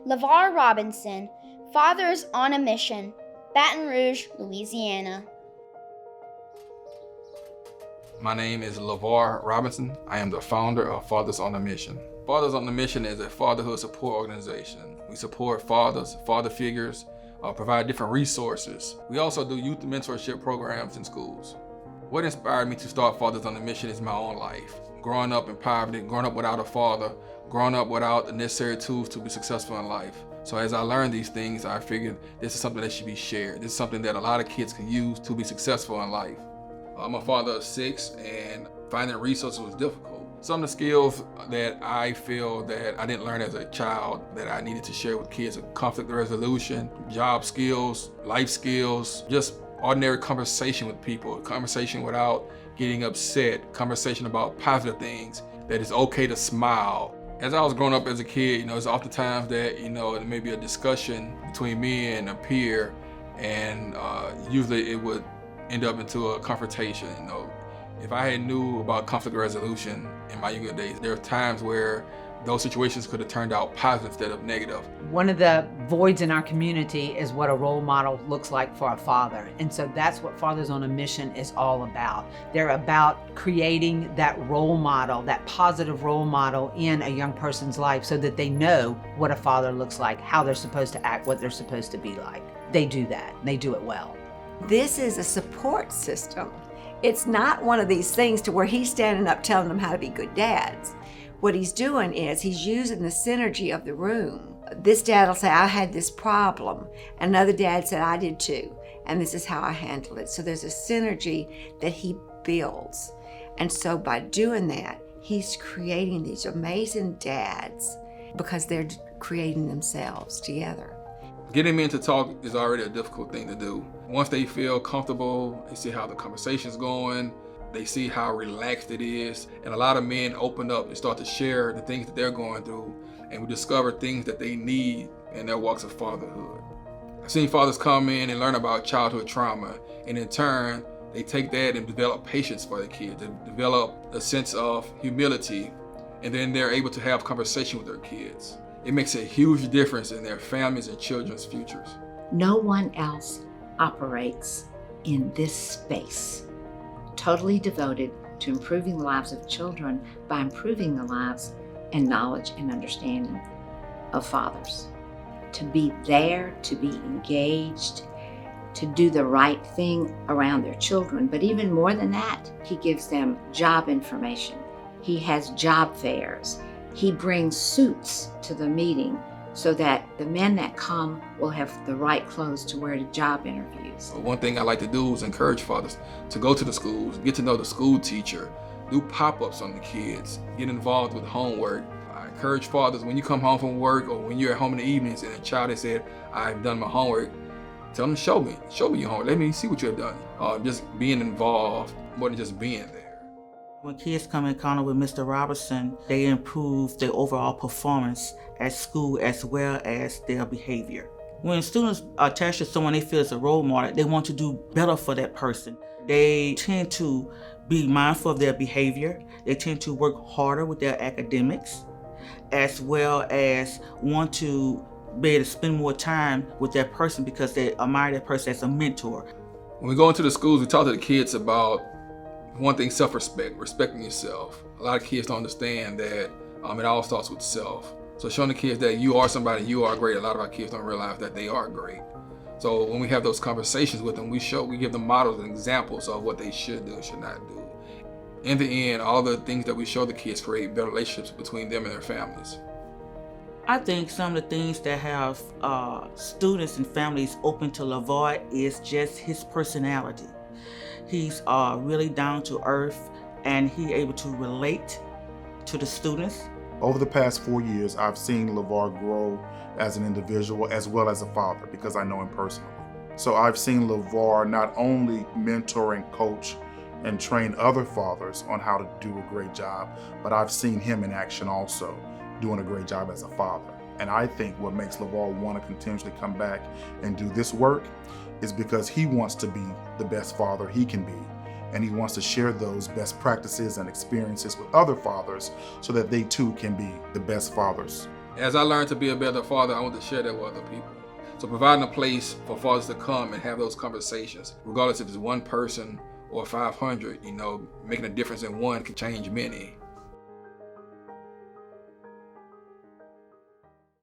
Levar Robinson, Fathers on a Mission, Baton Rouge, Louisiana. My name is Levar Robinson. I am the founder of Fathers on a Mission. Fathers on a Mission is a fatherhood support organization. We support fathers, father figures, provide different resources. We also do youth mentorship programs in schools. What inspired me to start Fathers on a Mission is my own life. Growing up in poverty, growing up without a father, growing up without the necessary tools to be successful in life. So as I learned these things, I figured this is something that should be shared. This is something that a lot of kids can use to be successful in life. I'm a father of 6, and finding resources was difficult. Some of the skills that I feel that I didn't learn as a child that I needed to share with kids are conflict resolution, job skills, life skills, just ordinary conversation with people, conversation without getting upset, conversation about positive things, that it's okay to smile. As I was growing up as a kid, it's oftentimes that, there may be a discussion between me and a peer, and usually it would end up into a confrontation. If I had knew about conflict resolution in my younger days, there are times where those situations could have turned out positive instead of negative. One of the voids in our community is what a role model looks like for a father. And so that's what Fathers on a Mission is all about. They're about creating that role model, that positive role model in a young person's life so that they know what a father looks like, how they're supposed to act, what they're supposed to be like. They do that. They do it well. This is a support system. It's not one of these things to where he's standing up telling them how to be good dads. What he's doing is he's using the synergy of the room. This dad will say, I had this problem. Another dad said, I did too. And this is how I handled it. So there's a synergy that he builds. And so by doing that, he's creating these amazing dads because they're creating themselves together. Getting men to talk is already a difficult thing to do. Once they feel comfortable, they see how the conversation's going, they see how relaxed it is, and a lot of men open up and start to share the things that they're going through, and we discover things that they need in their walks of fatherhood. I've seen fathers come in and learn about childhood trauma, and in turn, they take that and develop patience for their kids, they develop a sense of humility, and then they're able to have conversation with their kids. It makes a huge difference in their families and children's futures. No one else operates in this space, totally devoted to improving the lives of children by improving the lives and knowledge and understanding of fathers. To be there, to be engaged, to do the right thing around their children. But even more than that, he gives them job information. He has job fairs. He brings suits to the meeting so that the men that come will have the right clothes to wear to job interviews. One thing I like to do is encourage fathers to go to the schools, get to know the school teacher, do pop-ups on the kids, get involved with homework. I encourage fathers, when you come home from work or when you're at home in the evenings and a child has said, I've done my homework, tell them, show me your homework, let me see what you have done. Just being involved more than just being there. When kids come in contact with Mr. Robinson, they improve their overall performance at school as well as their behavior. When students are attached to someone they feel is a role model, they want to do better for that person. They tend to be mindful of their behavior. They tend to work harder with their academics, as well as want to be able to spend more time with that person because they admire that person as a mentor. When we go into the schools, we talk to the kids about one thing, self-respect, respecting yourself. A lot of kids don't understand that it all starts with self. So showing the kids that you are somebody, you are great. A lot of our kids don't realize that they are great. So when we have those conversations with them, we give them models and examples of what they should do and should not do. In the end, all the things that we show the kids create better relationships between them and their families. I think some of the things that have students and families open to Levar is just his personality. He's really down to earth, and he's able to relate to the students. Over the past 4 years, I've seen Levar grow as an individual as well as a father because I know him personally. So I've seen Levar not only mentor and coach and train other fathers on how to do a great job, but I've seen him in action also, doing a great job as a father. And I think what makes Levar want to continuously come back and do this work is because he wants to be the best father he can be. And he wants to share those best practices and experiences with other fathers so that they too can be the best fathers. As I learned to be a better father, I want to share that with other people. So providing a place for fathers to come and have those conversations, regardless if it's one person or 500, making a difference in one can change many.